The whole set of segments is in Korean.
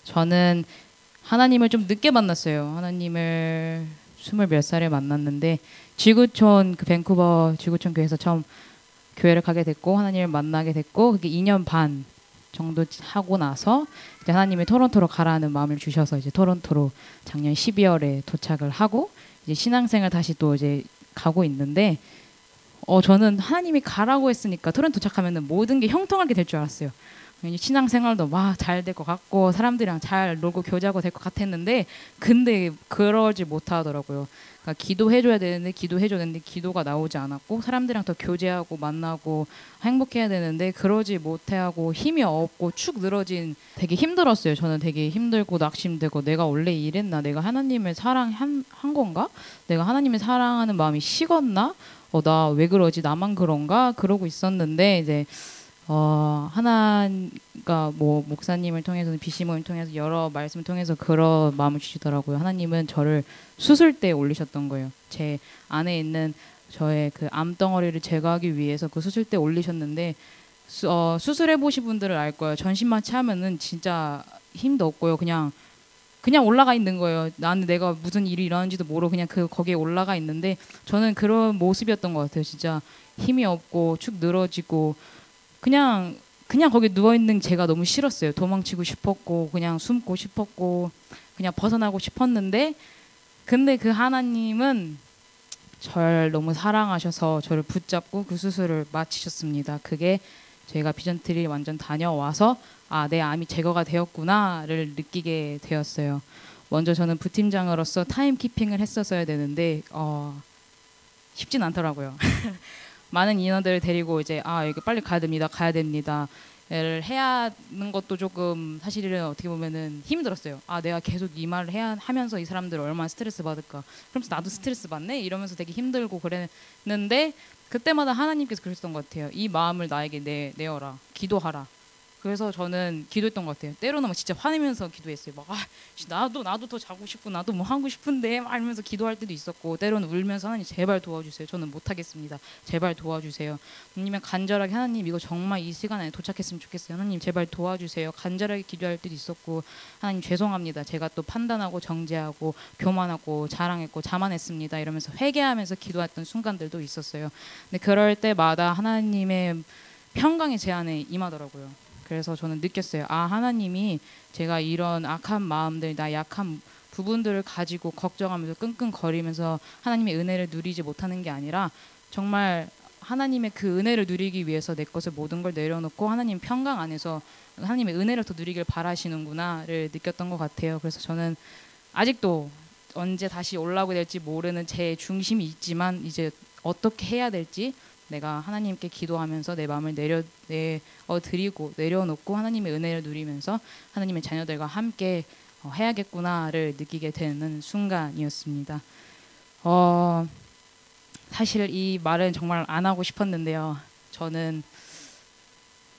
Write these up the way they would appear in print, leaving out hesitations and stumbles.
저는 하나님을 좀 늦게 만났어요. 하나님을 20몇 살에 만났는데 지구촌 그 밴쿠버 지구촌 교회에서 처음 교회를 가게 됐고 하나님을 만나게 됐고 그게 2년 반 정도 하고 나서 이제 하나님이 토론토로 가라는 마음을 주셔서 이제 토론토로 작년 12월에 도착을 하고 이제 신앙생활 다시 또 이제 가고 있는데 저는 하나님이 가라고 했으니까 토론토 도착하면은 모든 게 형통하게 될 줄 알았어요. 신앙생활도 막 잘 될 것 같고 사람들이랑 잘 놀고 교제하고 될 것 같았는데 근데 그러지 못하더라고요. 그러니까 기도해줘야 되는데 기도해줬는데 기도가 나오지 않았고 사람들이랑 더 교제하고 만나고 행복해야 되는데 그러지 못하고 힘이 없고 축 늘어진 되게 힘들었어요. 저는 되게 힘들고 낙심되고 내가 원래 이랬나 내가 하나님을 사랑한 건가 내가 하나님을 사랑하는 마음이 식었나 나 왜 그러지 나만 그런가 그러고 있었는데 이제 하나가 뭐 목사님을 통해서 비시모임을 통해서 여러 말씀을 통해서 그런 마음을 주시더라고요. 하나님은 저를 수술대에 올리셨던 거예요. 제 안에 있는 저의 그 암덩어리를 제거하기 위해서 그 수술대에 올리셨는데 수술해 보신 분들은 알 거예요. 전신마취 하면은 진짜 힘도 없고요. 그냥 올라가 있는 거예요. 나는 내가 무슨 일이 일어나는지도 모르고 그냥 거기에 올라가 있는데 저는 그런 모습이었던 것 같아요. 진짜 힘이 없고 축 늘어지고 그냥 거기 누워있는 제가 너무 싫었어요. 도망치고 싶었고 그냥 숨고 싶었고 그냥 벗어나고 싶었는데 근데 그 하나님은 저를 너무 사랑하셔서 저를 붙잡고 그 수술을 마치셨습니다. 그게 제가 비전트리 완전 다녀와서 내 암이 제거가 되었구나를 느끼게 되었어요. 먼저 저는 부팀장으로서 타임키핑을 했었어야 되는데 쉽진 않더라고요. 많은 인원들을 데리고 이제 여기 빨리 가야 됩니다. 를 해야 하는 것도 조금 사실은 어떻게 보면은 힘들었어요. 내가 계속 이 말을 하면서 이 사람들 얼마나 스트레스 받을까. 그러면서 나도 스트레스 받네 이러면서 되게 힘들고 그랬는데 그때마다 하나님께서 그러셨던 것 같아요. 이 마음을 나에게 내어라. 기도하라. 그래서 저는 기도했던 것 같아요. 때로는 진짜 화내면서 기도했어요. 막 나도 더 자고 싶고 나도 뭐 하고 싶은데 막 이러면서 기도할 때도 있었고 때로는 울면서 하나님 제발 도와주세요. 저는 못하겠습니다. 제발 도와주세요. 아니면 간절하게 하나님 이거 정말 이 시간 안에 도착했으면 좋겠어요. 하나님 제발 도와주세요. 간절하게 기도할 때도 있었고 하나님 죄송합니다. 제가 또 판단하고 정죄하고 교만하고 자랑했고 자만했습니다. 이러면서 회개하면서 기도했던 순간들도 있었어요. 근데 그럴 때마다 하나님의 평강이 제 안에 임하더라고요. 그래서 저는 느꼈어요. 하나님이 제가 이런 악한 마음들, 나 약한 부분들을 가지고 걱정하면서 끙끙거리면서 하나님의 은혜를 누리지 못하는 게 아니라 정말 하나님의 그 은혜를 누리기 위해서 내 것을 모든 걸 내려놓고 하나님 평강 안에서 하나님의 은혜를 더 누리길 바라시는구나를 느꼈던 것 같아요. 그래서 저는 아직도 언제 다시 올라오게 될지 모르는 제 중심이 있지만 이제 어떻게 해야 될지 내가 하나님께 기도하면서 내 마음을 드리고 내려놓고 하나님의 은혜를 누리면서 하나님의 자녀들과 함께 해야겠구나를 느끼게 되는 순간이었습니다. 사실 이 말은 정말 안 하고 싶었는데요. 저는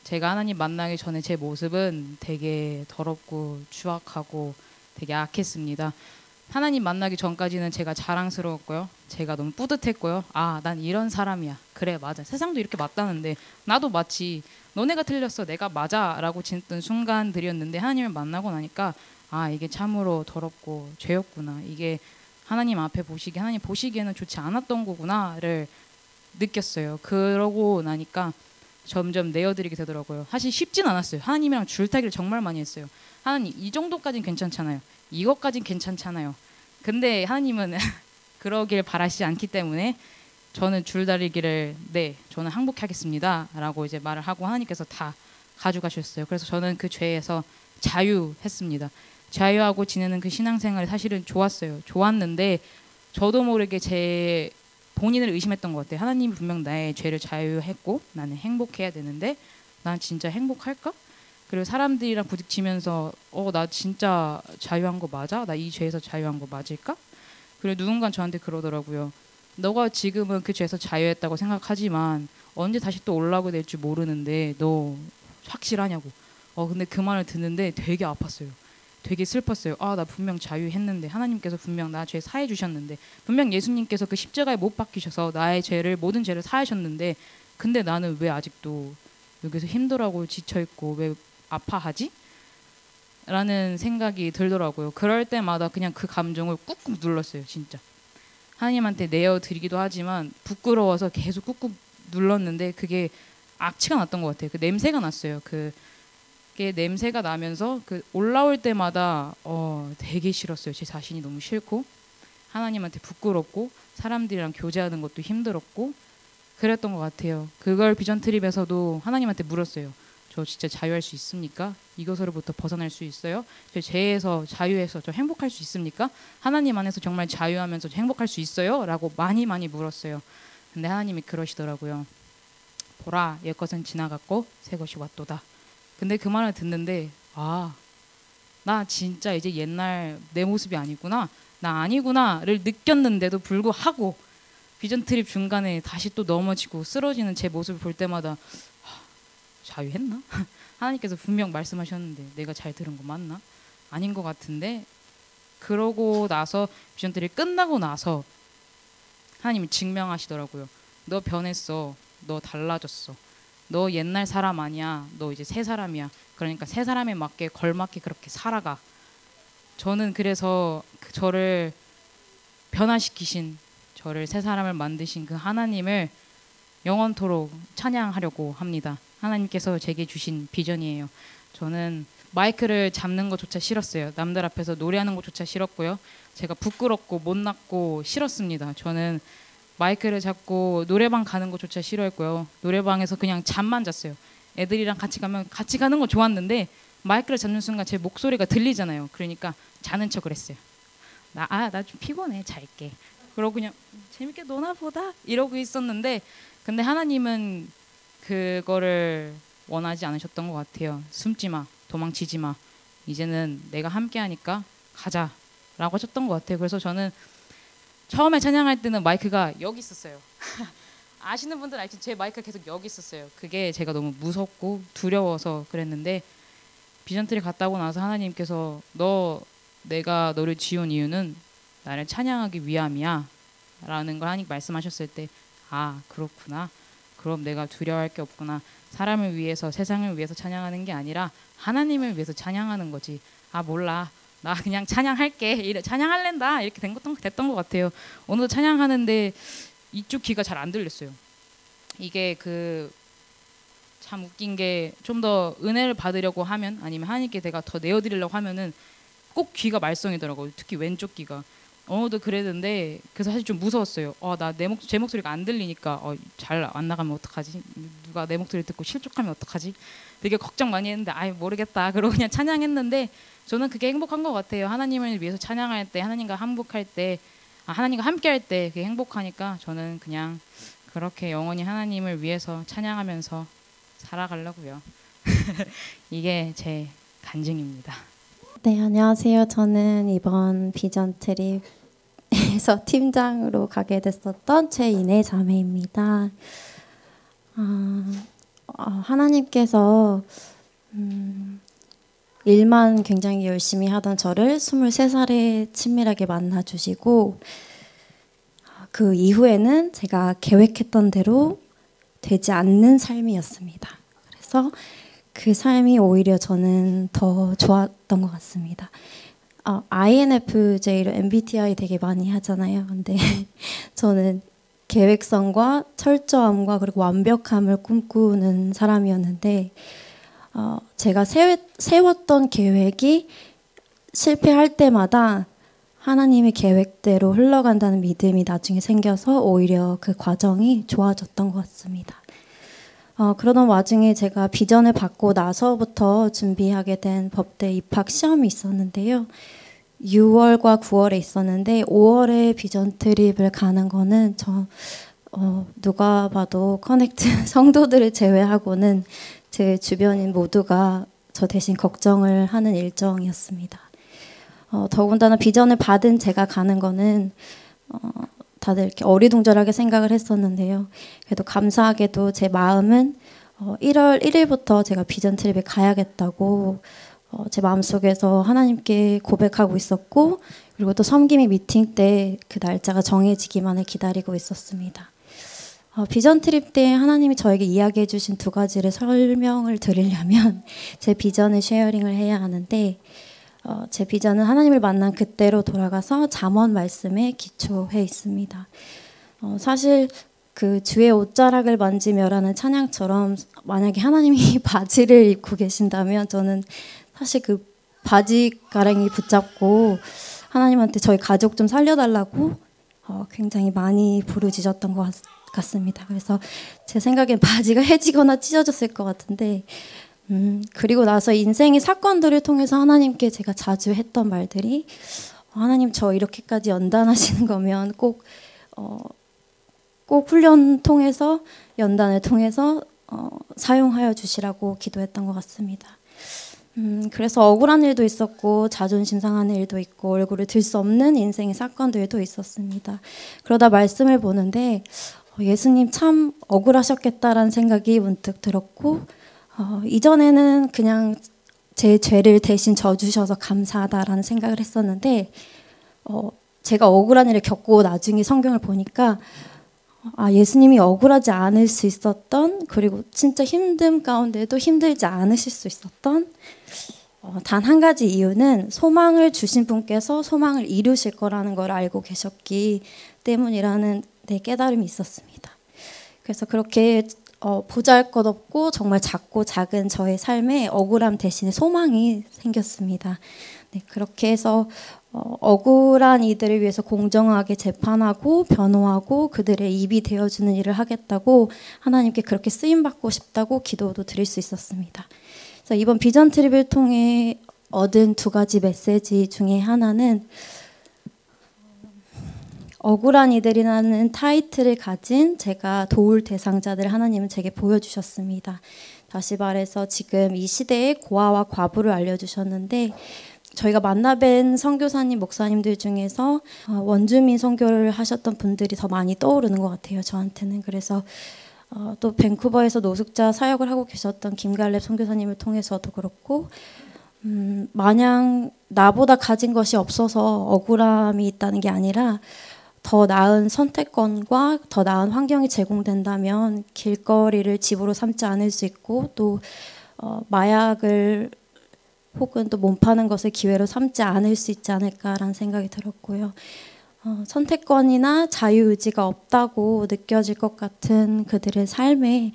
제가 하나님 만나기 전에 제 모습은 되게 더럽고 추악하고 되게 악했습니다. 하나님 만나기 전까지는 제가 자랑스러웠고요. 제가 너무 뿌듯했고요. 난 이런 사람이야. 그래 맞아. 세상도 이렇게 맞다는데 나도 맞지. 너네가 틀렸어. 내가 맞아. 라고 짓던 순간들이었는데 하나님을 만나고 나니까 이게 참으로 더럽고 죄였구나. 이게 하나님 앞에 하나님 보시기에는 좋지 않았던 거구나를 느꼈어요. 그러고 나니까 점점 내어드리게 되더라고요. 사실 쉽진 않았어요. 하나님이랑 줄타기를 정말 많이 했어요. 하나님 이 정도까지는 괜찮잖아요. 이것까진 괜찮잖아요. 근데 하나님은 그러길 바라시지 않기 때문에 저는 줄다리기를 저는 항복하겠습니다 라고 이제 말을 하고 하나님께서 다 가져가셨어요. 그래서 저는 그 죄에서 자유했습니다. 자유하고 지내는 그 신앙생활이 사실은 좋았는데 저도 모르게 제 본인을 의심했던 것 같아요. 하나님이 분명 나의 죄를 자유했고 나는 행복해야 되는데 난 진짜 행복할까? 그리고 사람들이랑 부딪히면서 나 진짜 자유한 거 맞아? 나 이 죄에서 자유한 거 맞을까? 그리고 누군가 저한테 그러더라고요. 너가 지금은 그 죄에서 자유했다고 생각하지만 언제 다시 또 올라오게 될지 모르는데 너 확실하냐고. 근데 그 말을 듣는데 되게 아팠어요. 되게 슬펐어요. 나 분명 자유했는데 하나님께서 분명 나 죄 사해 주셨는데 분명 예수님께서 그 십자가에 못 박히셔서 나의 모든 죄를 사하셨는데 근데 나는 왜 아직도 여기서 힘들어하고 지쳐있고 왜 아파하지? 라는 생각이 들더라고요. 그럴 때마다 그냥 그 감정을 꾹꾹 눌렀어요. 진짜 하나님한테 내어드리기도 하지만 부끄러워서 계속 꾹꾹 눌렀는데 그게 악취가 났던 것 같아요. 그 냄새가 났어요. 그게 냄새가 나면서 그 올라올 때마다 되게 싫었어요. 제 자신이 너무 싫고 하나님한테 부끄럽고 사람들이랑 교제하는 것도 힘들었고 그랬던 것 같아요. 그걸 비전 트립에서도 하나님한테 물었어요. 저 진짜 자유할 수 있습니까? 이것으로부터 벗어날 수 있어요? 저 죄에서 자유해서 저 행복할 수 있습니까? 하나님 안에서 정말 자유하면서 행복할 수 있어요? 라고 많이 물었어요. 근데 하나님이 그러시더라고요. 보라, 옛것은 지나갔고 새 것이 왔도다. 근데 그 말을 듣는데 나 진짜 이제 옛날 내 모습이 아니구나, 나 아니구나를 느꼈는데도 불구하고 비전 트립 중간에 다시 또 넘어지고 쓰러지는 제 모습을 볼 때마다 자유했나? 하나님께서 분명 말씀하셨는데 내가 잘 들은 거 맞나? 아닌 것 같은데. 그러고 나서 비전 트립 끝나고 나서 하나님이 증명하시더라고요. 너 변했어. 너 달라졌어. 너 옛날 사람 아니야. 너 이제 새 사람이야. 그러니까 새 사람에 맞게 걸맞게 그렇게 살아가. 저는 그래서 저를 변화시키신, 저를 새 사람을 만드신 그 하나님을 영원토록 찬양하려고 합니다. 하나님께서 제게 주신 비전이에요. 저는 마이크를 잡는 것조차 싫었어요. 남들 앞에서 노래하는 것조차 싫었고요. 제가 부끄럽고 못났고 싫었습니다. 저는 마이크를 잡고 노래방 가는 것조차 싫어했고요. 노래방에서 그냥 잠만 잤어요. 애들이랑 같이 가면 같이 가는 거 좋았는데 마이크를 잡는 순간 제 목소리가 들리잖아요. 그러니까 자는 척을 했어요. 나 좀 피곤해, 잘게. 그러고 그냥 재밌게 노나 보다 이러고 있었는데, 근데 하나님은 그거를 원하지 않으셨던 것 같아요. 숨지 마, 도망치지 마. 이제는 내가 함께하니까 가자라고 하셨던 것 같아요. 그래서 저는 처음에 찬양할 때는 마이크가 여기 있었어요. 아시는 분들 알지? 제 마이크가 계속 여기 있었어요. 그게 제가 너무 무섭고 두려워서 그랬는데 비전 트리 갔다 오고 나서 하나님께서 내가 너를 지은 이유는 나를 찬양하기 위함이야 라는 걸 하나님 말씀하셨을 때 그렇구나. 그럼 내가 두려워할 게 없구나. 사람을 위해서, 세상을 위해서 찬양하는 게 아니라 하나님을 위해서 찬양하는 거지. 몰라, 나 그냥 찬양할게, 찬양할랜다, 이렇게 됐던 것 같아요. 오늘도 찬양하는데 이쪽 귀가 잘 안 들렸어요. 이게 참 웃긴 게, 좀 더 은혜를 받으려고 하면, 아니면 하나님께 내가 더 내어드리려고 하면은 꼭 귀가 말썽이더라고요. 특히 왼쪽 귀가. 오늘도 그랬는데, 그래서 사실 좀 무서웠어요. 제 목소리가 안 들리니까 잘 안 나가면 어떡하지? 누가 내 목소리 듣고 실족하면 어떡하지? 되게 걱정 많이 했는데 모르겠다. 그러고 그냥 찬양했는데 저는 그게 행복한 것 같아요. 하나님을 위해서 찬양할 때, 하나님과 함께할 때, 하나님과 함께할 때 그게 행복하니까 저는 그냥 그렇게 영원히 하나님을 위해서 찬양하면서 살아가려고요. 이게 제 간증입니다. 네, 안녕하세요. 저는 이번 비전 트립에서 팀장으로 가게 됐었던 최인혜 자매입니다. 하나님께서 일만 굉장히 열심히 하던 저를 23살에 친밀하게 만나주시고, 그 이후에는 제가 계획했던 대로 되지 않는 삶이었습니다. 그래서 그 삶이 오히려 저는 더 좋았던 것 같습니다. INFJ로 MBTI 되게 많이 하잖아요. 근데 저는 계획성과 철저함과 그리고 완벽함을 꿈꾸는 사람이었는데, 제가 세웠던 계획이 실패할 때마다 하나님의 계획대로 흘러간다는 믿음이 나중에 생겨서 오히려 그 과정이 좋아졌던 것 같습니다. 그러던 와중에 제가 비전을 받고 나서부터 준비하게 된 법대 입학 시험이 있었는데요. 6월과 9월에 있었는데 5월에 비전 트립을 가는 거는 누가 봐도 커넥트 성도들을 제외하고는 제 주변인 모두가 저 대신 걱정을 하는 일정이었습니다. 더군다나 비전을 받은 제가 가는 거는 다들 이렇게 어리둥절하게 생각을 했었는데요. 그래도 감사하게도 제 마음은 1월 1일부터 제가 비전 트립에 가야겠다고 제 마음속에서 하나님께 고백하고 있었고, 그리고 또 섬김이 미팅 때 그 날짜가 정해지기만을 기다리고 있었습니다. 비전 트립 때 하나님이 저에게 이야기해 주신 두 가지를 설명을 드리려면 제 비전을 쉐어링을 해야 하는데, 제 비전은 하나님을 만난 그때로 돌아가서 잠언 말씀에 기초해 있습니다. 사실 그 주의 옷자락을 만지며라는 찬양처럼 만약에 하나님이 바지를 입고 계신다면 저는 사실 그 바지 가랑이 붙잡고 하나님한테 저희 가족 좀 살려달라고 굉장히 많이 부르짖었던 것 같습니다. 그래서 제 생각엔 바지가 해지거나 찢어졌을 것 같은데, 그리고 나서 인생의 사건들을 통해서 하나님께 제가 자주 했던 말들이, 하나님 저 이렇게까지 연단하시는 거면 꼭 훈련 통해서 연단을 통해서 사용하여 주시라고 기도했던 것 같습니다. 그래서 억울한 일도 있었고 자존심 상하는 일도 있고 얼굴을 들 수 없는 인생의 사건들도 있었습니다. 그러다 말씀을 보는데 예수님 참 억울하셨겠다라는 생각이 문득 들었고, 이전에는 그냥 제 죄를 대신 져주셔서 감사하다라는 생각을 했었는데, 제가 억울한 일을 겪고 나중에 성경을 보니까 예수님이 억울하지 않을 수 있었던, 그리고 진짜 힘듦 가운데도 힘들지 않으실 수 있었던 단 한 가지 이유는 소망을 주신 분께서 소망을 이루실 거라는 걸 알고 계셨기 때문이라는 깨달음이 있었습니다. 그래서 그렇게 보잘것없고 정말 작고 작은 저의 삶에 억울함 대신에 소망이 생겼습니다. 네, 그렇게 해서 억울한 이들을 위해서 공정하게 재판하고 변호하고 그들의 입이 되어주는 일을 하겠다고 하나님께 그렇게 쓰임받고 싶다고 기도도 드릴 수 있었습니다. 그래서 이번 비전 트립을 통해 얻은 두 가지 메시지 중에 하나는 억울한 이들이라는 타이틀을 가진 제가 도울 대상자들 하나님은 제게 보여주셨습니다. 다시 말해서 지금 이 시대의 고아와 과부를 알려주셨는데, 저희가 만나뵌 선교사님, 목사님들 중에서 원주민 선교를 하셨던 분들이 더 많이 떠오르는 것 같아요, 저한테는. 그래서 또 밴쿠버에서 노숙자 사역을 하고 계셨던 김갈렙 선교사님을 통해서도 그렇고, 마냥 나보다 가진 것이 없어서 억울함이 있다는 게 아니라 더 나은 선택권과 더 나은 환경이 제공된다면 길거리를 집으로 삼지 않을 수 있고, 또 마약을 혹은 또 몸 파는 것을 기회로 삼지 않을 수 있지 않을까라는 생각이 들었고요. 선택권이나 자유의지가 없다고 느껴질 것 같은 그들의 삶이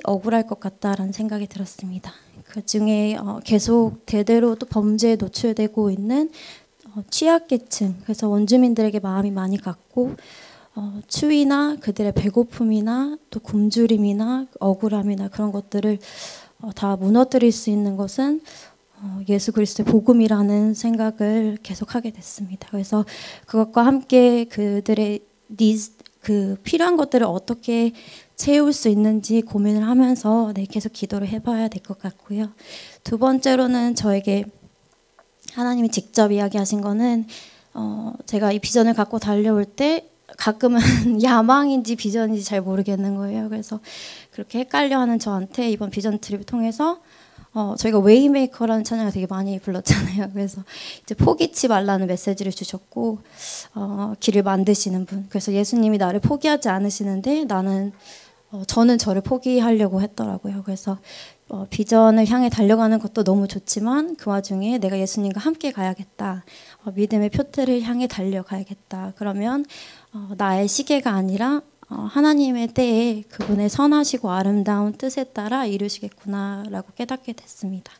억울할 것 같다라는 생각이 들었습니다. 그 중에 계속 대대로 또 범죄에 노출되고 있는 취약계층, 그래서 원주민들에게 마음이 많이 갔고, 추위나 그들의 배고픔이나 또 굶주림이나 억울함이나 그런 것들을 다 무너뜨릴 수 있는 것은 예수 그리스도의 복음이라는 생각을 계속하게 됐습니다. 그래서 그것과 함께 그들의 그 필요한 것들을 어떻게 채울 수 있는지 고민을 하면서 계속 기도를 해봐야 될 것 같고요. 두 번째로는 저에게 하나님이 직접 이야기하신 거는 제가 이 비전을 갖고 달려올 때 가끔은 야망인지 비전인지 잘 모르겠는 거예요. 그래서 그렇게 헷갈려하는 저한테 이번 비전 트립을 통해서 저희가 웨이메이커라는 찬양을 되게 많이 불렀잖아요. 그래서 이제 포기치 말라는 메시지를 주셨고, 길을 만드시는 분. 그래서 예수님이 나를 포기하지 않으시는데 저는 저를 포기하려고 했더라고요. 그래서 비전을 향해 달려가는 것도 너무 좋지만 그 와중에 내가 예수님과 함께 가야겠다. 믿음의 표대를 향해 달려가야겠다. 그러면 나의 시계가 아니라 하나님의 때에 그분의 선하시고 아름다운 뜻에 따라 이루시겠구나라고 깨닫게 됐습니다.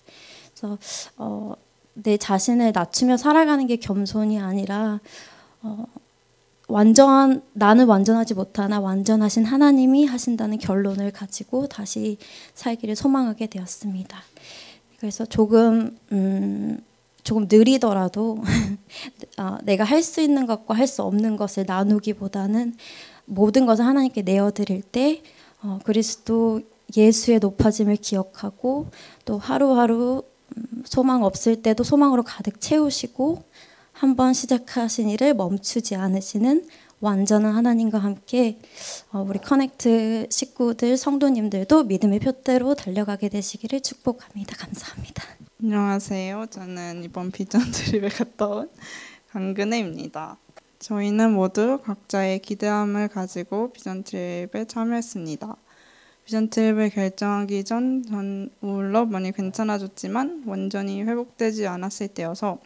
그래서 내 자신을 낮추며 살아가는 게 겸손이 아니라 나는 완전하지 못하나 완전하신 하나님이 하신다는 결론을 가지고 다시 살기를 소망하게 되었습니다. 그래서 조금 느리더라도 내가 할 수 있는 것과 할 수 없는 것을 나누기보다는 모든 것을 하나님께 내어드릴 때 그리스도 예수의 높아짐을 기억하고 또 하루하루 소망 없을 때도 소망으로 가득 채우시고 한번 시작하신 일을 멈추지 않으시는 완전한 하나님과 함께 우리 커넥트 식구들, 성도님들도 믿음의 표대로 달려가게 되시기를 축복합니다. 감사합니다. 안녕하세요. 저는 이번 비전 트립에 갔다 온 강근혜입니다. 저희는 모두 각자의 기대함을 가지고 비전 트립에 참여했습니다. 비전 트립을 결정하기 전 물론 많이 괜찮아졌지만 완전히 회복되지 않았을 때여서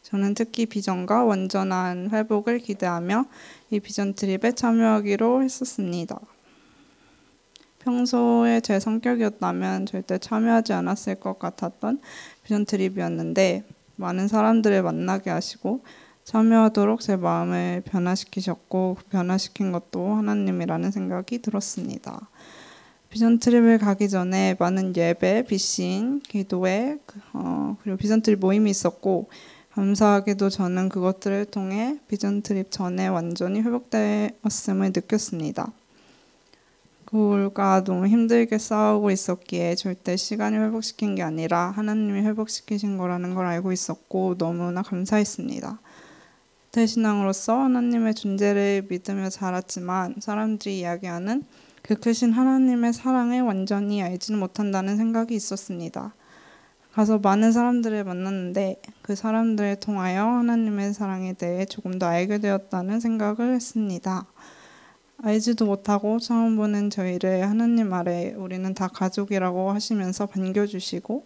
저는 특히 비전과 완전한 회복을 기대하며 이 비전 트립에 참여하기로 했었습니다. 평소에 제 성격이었다면 절대 참여하지 않았을 것 같았던 비전 트립이었는데 많은 사람들을 만나게 하시고 참여하도록 제 마음을 변화시키셨고 그 변화시킨 것도 하나님이라는 생각이 들었습니다. 비전 트립을 가기 전에 많은 예배, 비신, 기도회 그리고 비전 트립 모임이 있었고 감사하게도 저는 그것들을 통해 비전 트립 전에 완전히 회복되었음을 느꼈습니다. 그걸과 너무 힘들게 싸우고 있었기에 절대 시간이 회복시킨 게 아니라 하나님이 회복시키신 거라는 걸 알고 있었고 너무나 감사했습니다. 대신앙으로서 하나님의 존재를 믿으며 자랐지만 사람들이 이야기하는 그 크신 하나님의 사랑을 완전히 알지는 못한다는 생각이 있었습니다. 가서 많은 사람들을 만났는데 그 사람들을 통하여 하나님의 사랑에 대해 조금 더 알게 되었다는 생각을 했습니다. 알지도 못하고 처음 보는 저희를 하나님 아래 우리는 다 가족이라고 하시면서 반겨주시고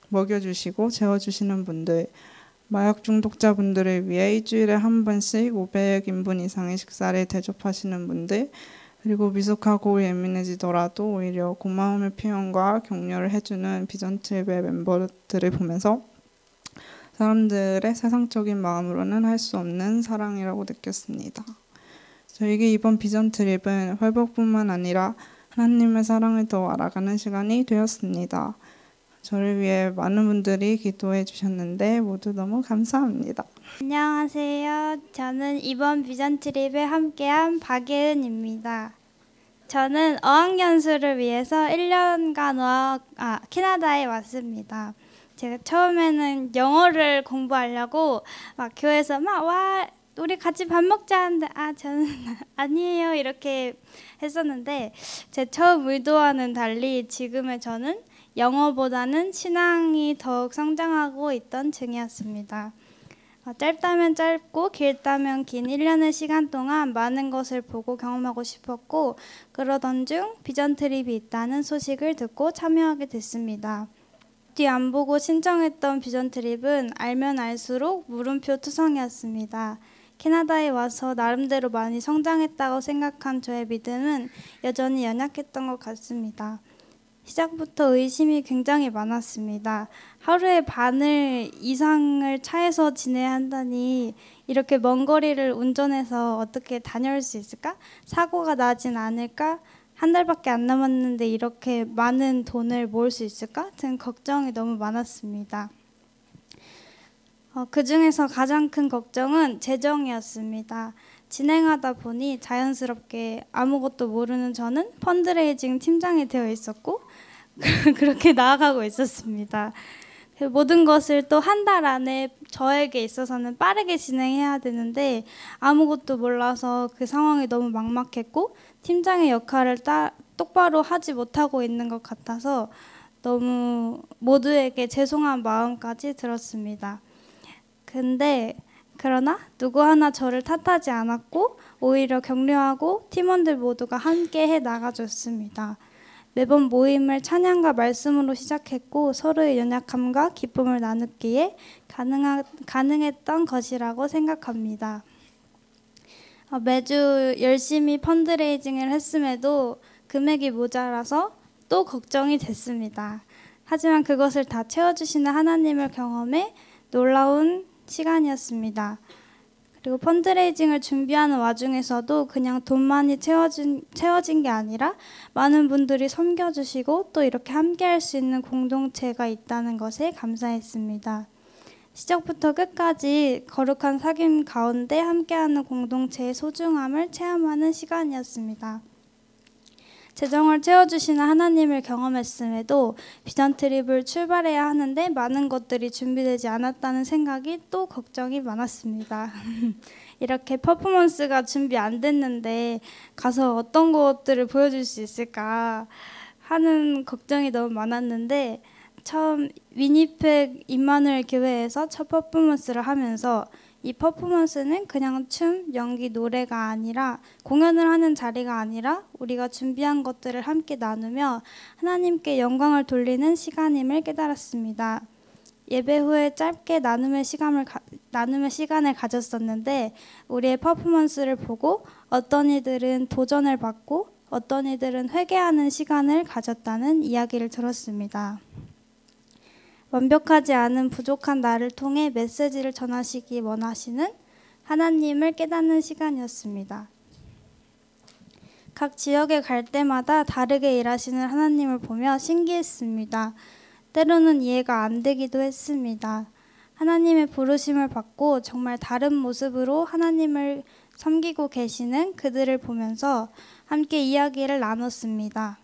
먹여주시고 재워주시는 분들, 마약 중독자분들을 위해 일주일에 한 번씩 500인분 이상의 식사를 대접하시는 분들, 그리고 미숙하고 예민해지더라도 오히려 고마움의 표현과 격려를 해주는 비전 트립의 멤버들을 보면서 사람들의 세상적인 마음으로는 할 수 없는 사랑이라고 느꼈습니다. 저에게 이번 비전 트립은 회복뿐만 아니라 하나님의 사랑을 더 알아가는 시간이 되었습니다. 저를 위해 많은 분들이 기도해 주셨는데 모두 너무 감사합니다. 안녕하세요. 저는 이번 비전 트립에 함께한 박예은입니다. 저는 어학연수를 위해서 1년간 캐나다에 왔습니다. 제가 처음에는 영어를 공부하려고 막 교회에서 우리 같이 밥 먹자 하는데 저는 아니에요 이렇게 했었는데 제 처음 의도와는 달리 지금의 저는 영어보다는 신앙이 더욱 성장하고 있던 중이었습니다. 짧다면 짧고 길다면 긴 1년의 시간 동안 많은 것을 보고 경험하고 싶었고 그러던 중 비전 트립이 있다는 소식을 듣고 참여하게 됐습니다. 뒤 안 보고 신청했던 비전 트립은 알면 알수록 물음표 투성이었습니다. 캐나다에 와서 나름대로 많이 성장했다고 생각한 저의 믿음은 여전히 연약했던 것 같습니다. 시작부터 의심이 굉장히 많았습니다. 하루에 반을 이상을 차에서 지내야 한다니 이렇게 먼 거리를 운전해서 어떻게 다녀올 수 있을까? 사고가 나진 않을까? 한 달밖에 안 남았는데 이렇게 많은 돈을 모을 수 있을까? 등 걱정이 너무 많았습니다. 그 중에서 가장 큰 걱정은 재정이었습니다. 진행하다 보니 자연스럽게 아무것도 모르는 저는 펀드레이징 팀장이 되어 있었고 그렇게 나아가고 있었습니다. 모든 것을 또 한 달 안에 저에게 있어서는 빠르게 진행해야 되는데 아무것도 몰라서 그 상황이 너무 막막했고 팀장의 역할을 똑바로 하지 못하고 있는 것 같아서 너무 모두에게 죄송한 마음까지 들었습니다. 그러나 누구 하나 저를 탓하지 않았고 오히려 격려하고 팀원들 모두가 함께 해 나가줬습니다. 매번 모임을 찬양과 말씀으로 시작했고 서로의 연약함과 기쁨을 나누기에 가능했던 것이라고 생각합니다. 매주 열심히 펀드레이징을 했음에도 금액이 모자라서 또 걱정이 됐습니다. 하지만 그것을 다 채워주시는 하나님을 경험해 놀라운 시간이었습니다. 그리고 펀드레이징을 준비하는 와중에서도 그냥 돈만이 채워진 게 아니라 많은 분들이 섬겨주시고 또 이렇게 함께할 수 있는 공동체가 있다는 것에 감사했습니다. 시작부터 끝까지 거룩한 사귐 가운데 함께하는 공동체의 소중함을 체험하는 시간이었습니다. 재정을 채워주시는 하나님을 경험했음에도 비전 트립을 출발해야 하는데 많은 것들이 준비되지 않았다는 생각이 또 걱정이 많았습니다. 이렇게 퍼포먼스가 준비 안 됐는데 가서 어떤 것들을 보여줄 수 있을까 하는 걱정이 너무 많았는데 처음 위니펙 임마누엘 교회에서 첫 퍼포먼스를 하면서 이 퍼포먼스는 그냥 춤, 연기, 노래가 아니라 공연을 하는 자리가 아니라 우리가 준비한 것들을 함께 나누며 하나님께 영광을 돌리는 시간임을 깨달았습니다. 예배 후에 짧게 나눔의 시간을 가졌었는데 우리의 퍼포먼스를 보고 어떤 이들은 도전을 받고 어떤 이들은 회개하는 시간을 가졌다는 이야기를 들었습니다. 완벽하지 않은 부족한 나를 통해 메시지를 전하시기 원하시는 하나님을 깨닫는 시간이었습니다. 각 지역에 갈 때마다 다르게 일하시는 하나님을 보며 신기했습니다. 때로는 이해가 안 되기도 했습니다. 하나님의 부르심을 받고 정말 다른 모습으로 하나님을 섬기고 계시는 그들을 보면서 함께 이야기를 나눴습니다.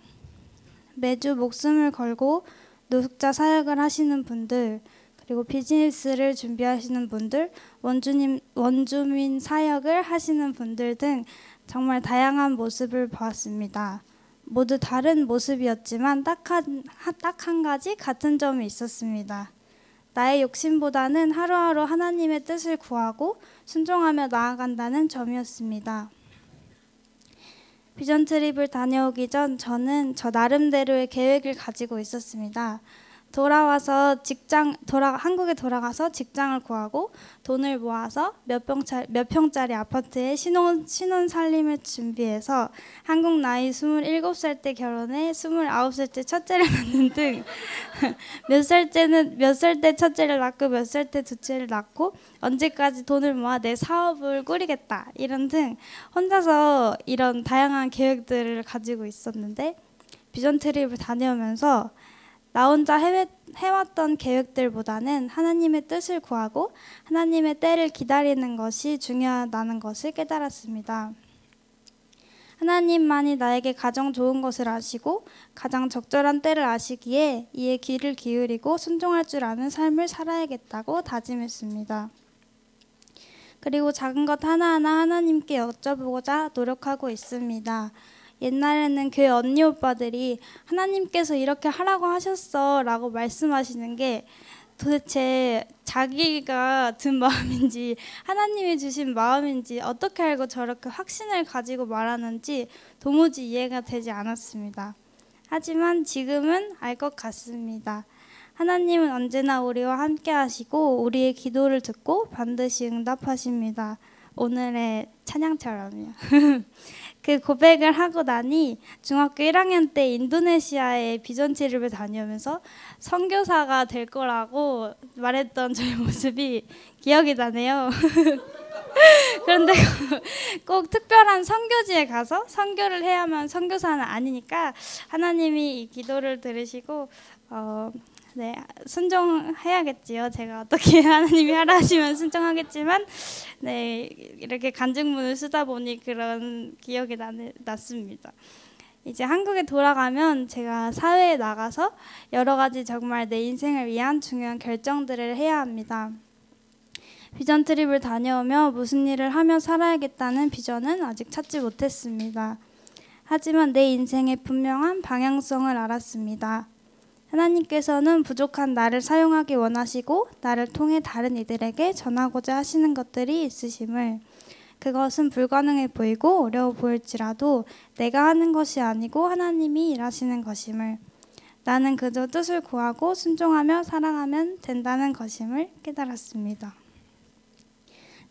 매주 목숨을 걸고 노숙자 사역을 하시는 분들, 그리고 비즈니스를 준비하시는 분들, 원주민 사역을 하시는 분들 등 정말 다양한 모습을 보았습니다. 모두 다른 모습이었지만 딱 한 가지 같은 점이 있었습니다. 나의 욕심보다는 하루하루 하나님의 뜻을 구하고 순종하며 나아간다는 점이었습니다. 비전 트립을 다녀오기 전 저는 저 나름대로의 계획을 가지고 있었습니다. 한국에 돌아가서 직장을 구하고 돈을 모아서 몇 평짜리 아파트에 신혼 살림을 준비해서 한국 나이 27살 때 결혼해 29살 때 첫째를 낳는 등 몇 살 때 첫째를 낳고 몇 살 때 둘째를 낳고 언제까지 돈을 모아 내 사업을 꾸리겠다 이런 등 혼자서 이런 다양한 계획들을 가지고 있었는데 비전 트립을 다녀오면서 나 혼자 해왔던 계획들보다는 하나님의 뜻을 구하고 하나님의 때를 기다리는 것이 중요하다는 것을 깨달았습니다. 하나님만이 나에게 가장 좋은 것을 아시고 가장 적절한 때를 아시기에 이에 귀를 기울이고 순종할 줄 아는 삶을 살아야겠다고 다짐했습니다. 그리고 작은 것 하나하나 하나님께 여쭤보고자 노력하고 있습니다. 옛날에는 교회 언니 오빠들이 하나님께서 이렇게 하라고 하셨어 라고 말씀하시는 게 도대체 자기가 든 마음인지 하나님이 주신 마음인지 어떻게 알고 저렇게 확신을 가지고 말하는지 도무지 이해가 되지 않았습니다. 하지만 지금은 알 것 같습니다. 하나님은 언제나 우리와 함께 하시고 우리의 기도를 듣고 반드시 응답하십니다. 오늘의 찬양처럼요. 그 고백을 하고 나니 중학교 1학년 때 인도네시아에 비전 트립을 다녀오면서 선교사가 될 거라고 말했던 저의 모습이 기억이 나네요. 그런데 꼭 특별한 선교지에 가서 선교를 해야만 선교사는 아니니까 하나님이 이 기도를 들으시고 네, 순종해야겠지요. 제가 어떻게 하나님이 하라 하시면 순종하겠지만 네, 이렇게 간증문을 쓰다 보니 그런 기억이 났습니다. 이제 한국에 돌아가면 제가 사회에 나가서 여러 가지 정말 내 인생을 위한 중요한 결정들을 해야 합니다. 비전 트립을 다녀오며 무슨 일을 하며 살아야겠다는 비전은 아직 찾지 못했습니다. 하지만 내 인생의 분명한 방향성을 알았습니다. 하나님께서는 부족한 나를 사용하기 원하시고 나를 통해 다른 이들에게 전하고자 하시는 것들이 있으심을, 그것은 불가능해 보이고 어려워 보일지라도 내가 하는 것이 아니고 하나님이 일하시는 것임을, 나는 그저 뜻을 구하고 순종하며 살아가면 된다는 것임을 깨달았습니다.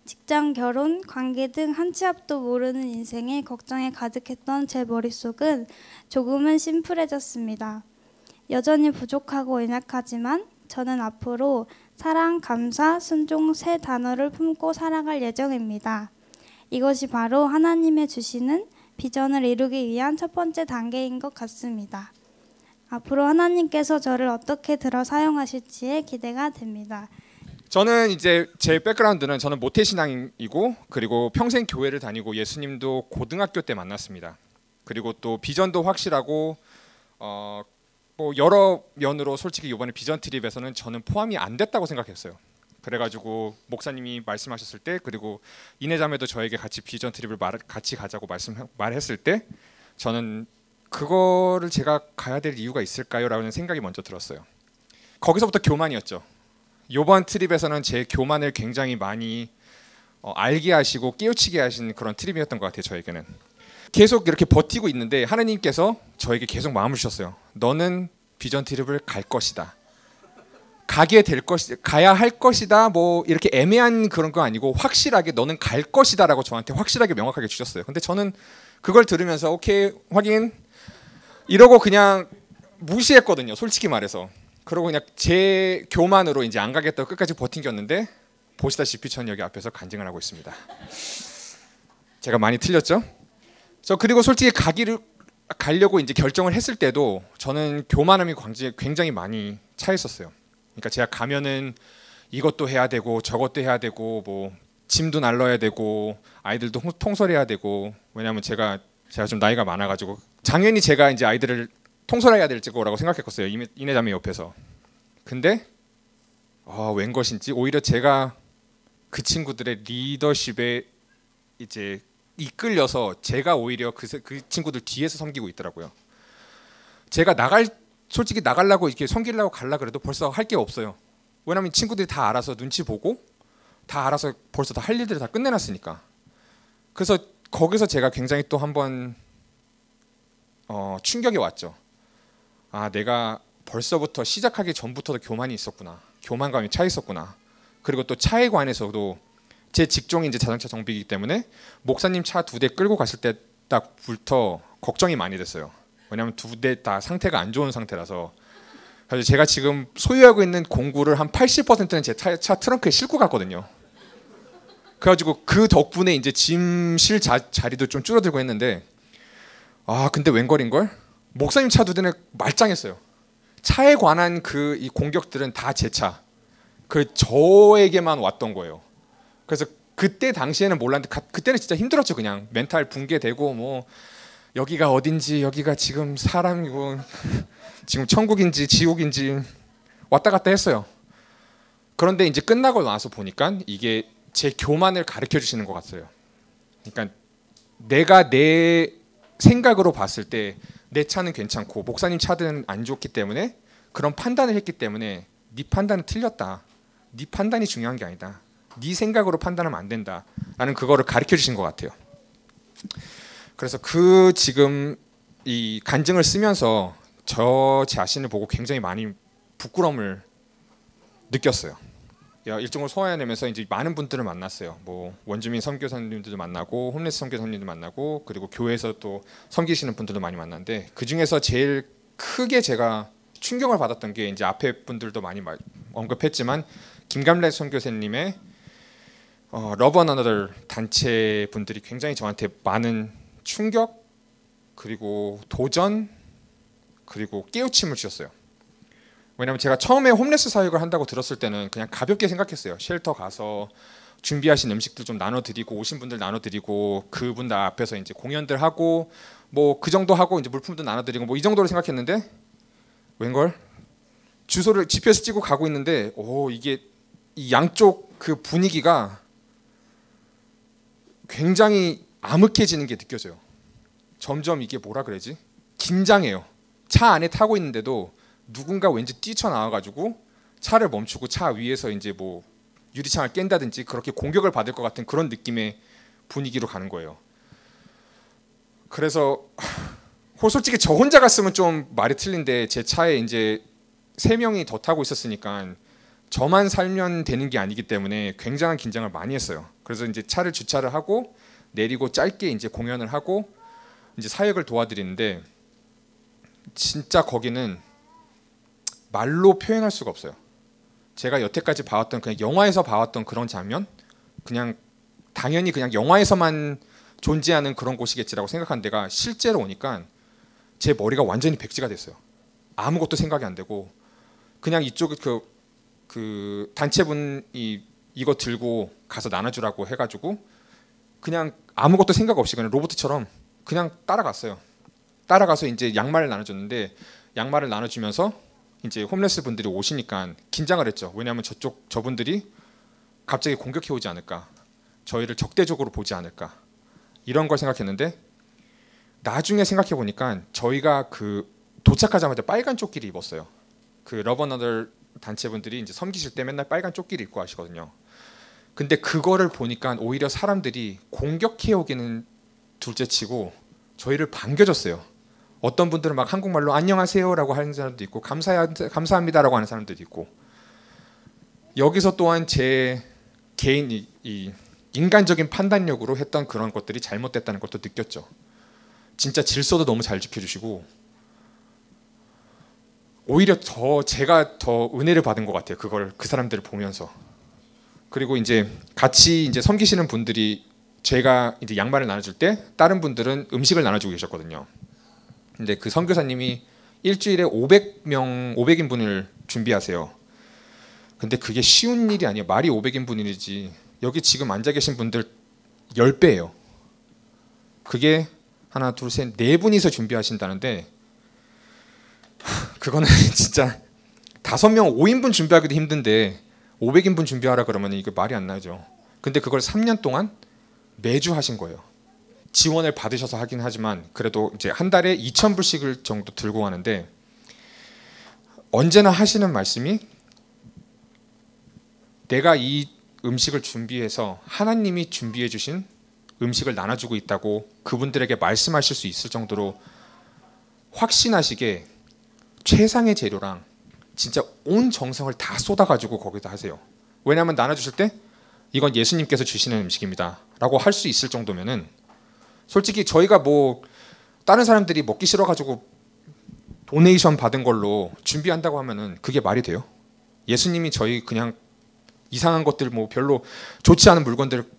직장, 결혼, 관계 등 한 치 앞도 모르는 인생에 걱정에 가득했던 제 머릿속은 조금은 심플해졌습니다. 여전히 부족하고 연약하지만 저는 앞으로 사랑, 감사, 순종 세 단어를 품고 살아갈 예정입니다. 이것이 바로 하나님의 주시는 비전을 이루기 위한 첫 번째 단계인 것 같습니다. 앞으로 하나님께서 저를 어떻게 들어 사용하실지에 기대가 됩니다. 저는 이제 제 백그라운드는 저는 모태신앙이고 그리고 평생 교회를 다니고 예수님도 고등학교 때 만났습니다. 그리고 또 비전도 확실하고 뭐 여러 면으로 솔직히 이번에 비전 트립에서는 저는 포함이 안 됐다고 생각했어요. 그래가지고 목사님이 말씀하셨을 때, 그리고 이내자매도 저에게 같이 비전 트립을 같이 가자고 말했을 때 저는 그거를 제가 가야 될 이유가 있을까요? 라는 생각이 먼저 들었어요. 거기서부터 교만이었죠. 이번 트립에서는 제 교만을 굉장히 많이 알게 하시고 깨우치게 하신 그런 트립이었던 것 같아요. 저에게는 계속 이렇게 버티고 있는데 하나님께서 저에게 계속 마음을 주셨어요. 너는 비전 트립을 갈 것이다. 가야 할 것이다. 뭐 이렇게 애매한 그런 거 아니고 확실하게 너는 갈 것이다라고 저한테 확실하게 명확하게 주셨어요. 근데 저는 그걸 들으면서 오케이 확인 이러고 그냥 무시했거든요. 솔직히 말해서. 그러고 그냥 제 교만으로 이제 안 가겠다고 끝까지 버틴겼는데 보시다시피 전 여기 앞에서 간증을 하고 있습니다. 제가 많이 틀렸죠? 그리고 솔직히 가려고 이제 결정을 했을 때도 저는 교만함이 굉장히 많이 차 있었어요. 그러니까 제가 가면은 이것도 해야 되고 저것도 해야 되고 뭐 짐도 날라야 되고 아이들도 통솔해야 되고 왜냐하면 제가 좀 나이가 많아가지고 당연히 제가 이제 아이들을 통솔해야 될 거라고 생각했었어요. 이내자매 옆에서. 근데 웬 것인지 오히려 제가 그 친구들의 리더십에 이제 이끌려서 제가 오히려 그 친구들 뒤에서 섬기고 있더라고요. 제가 솔직히 나가려고 이렇게 섬기려고 갈라 그래도 벌써 할 게 없어요. 왜냐면 친구들이 다 알아서 눈치 보고 다 알아서 벌써 다 할 일들을 다 끝내놨으니까. 그래서 거기서 제가 굉장히 또 한번 충격이 왔죠. 내가 벌써부터 시작하기 전부터도 교만이 있었구나. 교만감이 차 있었구나. 그리고 또 차에 관해서도 제 직종이 이제 자동차 정비이기 때문에 목사님 차 2대 끌고 갔을 때 딱부터 걱정이 많이 됐어요. 왜냐하면 2대 다 상태가 안 좋은 상태라서. 그래서 제가 지금 소유하고 있는 공구를 한 80%는 제 차 트렁크에 싣고 갔거든요. 그래가지고 그 덕분에 이제 짐 실 자리도 좀 줄어들고 했는데 근데 웬걸인걸? 목사님 차 2대는 말짱했어요. 차에 관한 이 공격들은 다 제 차. 저에게만 왔던 거예요. 그래서 그때 당시에는 몰랐는데 그때는 진짜 힘들었죠. 그냥 멘탈 붕괴되고 뭐 여기가 어딘지 여기가 지금 사람이고 지금 천국인지 지옥인지 왔다 갔다 했어요. 그런데 이제 끝나고 나서 보니까 이게 제 교만을 가르쳐 주시는 것 같아요. 그러니까 내가 내 생각으로 봤을 때 내 차는 괜찮고 목사님 차는 안 좋기 때문에 그런 판단을 했기 때문에 네 판단은 틀렸다. 네 판단이 중요한 게 아니다. 네 생각으로 판단하면 안 된다라는 그거를 가르쳐 주신 것 같아요. 그래서 지금 이 간증을 쓰면서 저 자신을 보고 굉장히 많이 부끄러움을 느꼈어요. 일종으로 소화해내면서 이제 많은 분들을 만났어요. 뭐 원주민 선교사님들도 만나고 홈레스 선교사님들도 만나고 그리고 교회에서 또 섬기시는 분들도 많이 만났는데 그 중에서 제일 크게 제가 충격을 받았던 게 이제 앞에 분들도 많이 언급했지만 김감래 선교사님의 Love One Another 단체 분들이 굉장히 저한테 많은 충격 그리고 도전 그리고 깨우침을 주셨어요. 왜냐하면 제가 처음에 홈레스 사역을 한다고 들었을 때는 그냥 가볍게 생각했어요. 쉘터 가서 준비하신 음식들 좀 나눠드리고 오신 분들 나눠드리고 그분들 앞에서 이제 공연들 하고 뭐 그 정도 하고 이제 물품도 나눠드리고 뭐 이 정도로 생각했는데 웬걸 주소를 GPS 찍고 가고 있는데 이게 이 양쪽 그 분위기가 굉장히 암흑해지는 게 느껴져요. 점점 이게 뭐라 그러지? 긴장해요. 차 안에 타고 있는데도 누군가 왠지 뛰쳐나와가지고 차를 멈추고 차 위에서 이제 뭐 유리창을 깬다든지 그렇게 공격을 받을 것 같은 그런 느낌의 분위기로 가는 거예요. 그래서 솔직히 저 혼자 갔으면 좀 말이 틀린데 제 차에 이제 3명이 더 타고 있었으니까 저만 살면 되는 게 아니기 때문에 굉장한 긴장을 많이 했어요. 그래서 이제 차를 주차를 하고 내리고 짧게 이제 공연을 하고 이제 사역을 도와드리는데 진짜 거기는 말로 표현할 수가 없어요. 제가 여태까지 봐왔던 그냥 영화에서 봐왔던 그런 장면, 그냥 당연히 그냥 영화에서만 존재하는 그런 곳이겠지라고 생각한 데가 실제로 오니까 제 머리가 완전히 백지가 됐어요. 아무것도 생각이 안 되고 그냥 이쪽 그 단체분이 이거 들고 가서 나눠주라고 해가지고 그냥 아무것도 생각 없이 그냥 로봇처럼 그냥 따라갔어요. 따라가서 이제 양말을 나눠줬는데 양말을 나눠주면서 이제 홈레스 분들이 오시니까 긴장을 했죠. 왜냐하면 저분들이 갑자기 공격해 오지 않을까, 저희를 적대적으로 보지 않을까 이런 걸 생각했는데 나중에 생각해 보니까 저희가 그 도착하자마자 빨간 조끼를 입었어요. 그 러버너들 단체분들이 이제 섬기실 때 맨날 빨간 조끼를 입고 하시거든요. 근데 그거를 보니까 오히려 사람들이 공격해 오기는 둘째치고 저희를 반겨줬어요. 어떤 분들은 막 한국말로 안녕하세요라고 하는 사람도 있고 감사합니다라고 하는 사람들도 있고. 여기서 또한 제 개인 이 인간적인 판단력으로 했던 그런 것들이 잘못됐다는 것도 느꼈죠. 진짜 질서도 너무 잘 지켜주시고 오히려 제가 더 은혜를 받은 것 같아요. 그 사람들을 보면서. 그리고 이제 같이 이제 섬기시는 분들이 제가 이제 양말을 나눠줄 때 다른 분들은 음식을 나눠주고 계셨거든요. 근데 그 선교사님이 일주일에 500인분을 준비하세요. 근데 그게 쉬운 일이 아니에요. 말이 500인분이지 여기 지금 앉아 계신 분들 10배예요. 그게 하나, 둘, 셋, 네 분이서 준비하신다는데 그거는 진짜 5명 5인분 준비하기도 힘든데 500인분 준비하라 그러면 이거 말이 안 나죠. 근데 그걸 3년 동안 매주 하신 거예요. 지원을 받으셔서 하긴 하지만 그래도 이제 한 달에 2,000불씩을 정도 들고 가는데 언제나 하시는 말씀이 내가 이 음식을 준비해서 하나님이 준비해 주신 음식을 나눠주고 있다고 그분들에게 말씀하실 수 있을 정도로 확신하시게 최상의 재료랑 진짜 온 정성을 다 쏟아가지고 거기다 하세요. 왜냐하면 나눠주실 때 이건 예수님께서 주시는 음식입니다 라고 할 수 있을 정도면은 솔직히 저희가 뭐 다른 사람들이 먹기 싫어가지고 도네이션 받은 걸로 준비한다고 하면은 그게 말이 돼요? 예수님이 저희 그냥 이상한 것들 뭐 별로 좋지 않은 물건들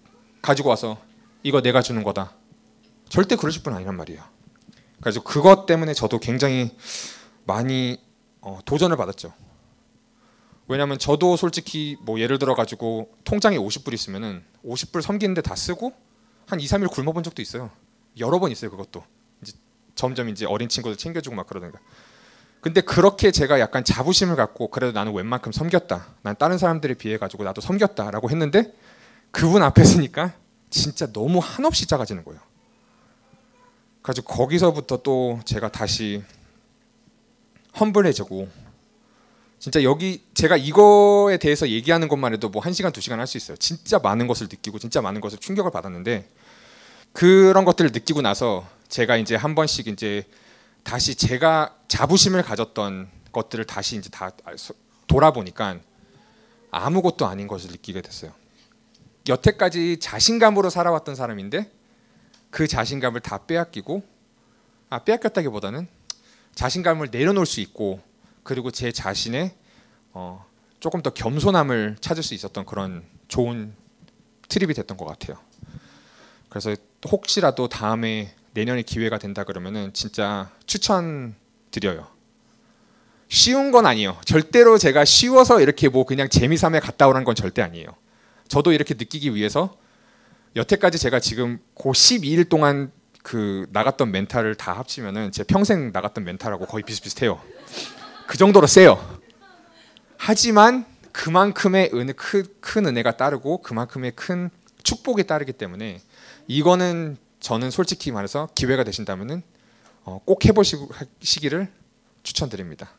가지고 와서 이거 내가 주는 거다. 절대 그러실 분 아니란 말이에요. 그래서 그것 때문에 저도 굉장히 많이 도전을 받았죠. 왜냐하면 저도 솔직히 뭐 예를 들어 가지고 통장에 50불 있으면은 50불 섬기는데 다 쓰고 한 2, 3일 굶어본 적도 있어요. 여러 번 있어요. 그것도 이제 점점 이제 어린 친구들 챙겨주고 막 그러다가. 근데 그렇게 제가 약간 자부심을 갖고 그래도 나는 웬만큼 섬겼다. 난 다른 사람들에 비해 가지고 나도 섬겼다라고 했는데 그분 앞에 서니까 진짜 너무 한없이 작아지는 거예요. 그래서 거기서부터 또 제가 다시 험블해지고 진짜 여기 제가 이거에 대해서 얘기하는 것만 해도 뭐 1시간, 2시간 할 수 있어요. 진짜 많은 것을 느끼고 진짜 많은 것을 충격을 받았는데 그런 것들을 느끼고 나서 제가 이제 한 번씩 이제 다시 제가 자부심을 가졌던 것들을 다시 이제 다 돌아보니까 아무것도 아닌 것을 느끼게 됐어요. 여태까지 자신감으로 살아왔던 사람인데 그 자신감을 다 빼앗겼다기보다는 자신감을 내려놓을 수 있고 그리고 제 자신의 조금 더 겸손함을 찾을 수 있었던 그런 좋은 트립이 됐던 것 같아요. 그래서 혹시라도 다음에 내년에 기회가 된다 그러면은 진짜 추천드려요. 쉬운 건 아니에요. 절대로 제가 쉬워서 이렇게 뭐 그냥 재미삼에 갔다 오라는 건 절대 아니에요. 저도 이렇게 느끼기 위해서 여태까지 제가 지금 그 12일 동안 그 나갔던 멘탈을 다 합치면은 제 평생 나갔던 멘탈하고 거의 비슷비슷해요. 그 정도로 세요. 하지만 그만큼의 큰 은혜가 따르고 그만큼의 큰 축복이 따르기 때문에 이거는 저는 솔직히 말해서 기회가 되신다면은 꼭 해보시기를 추천드립니다.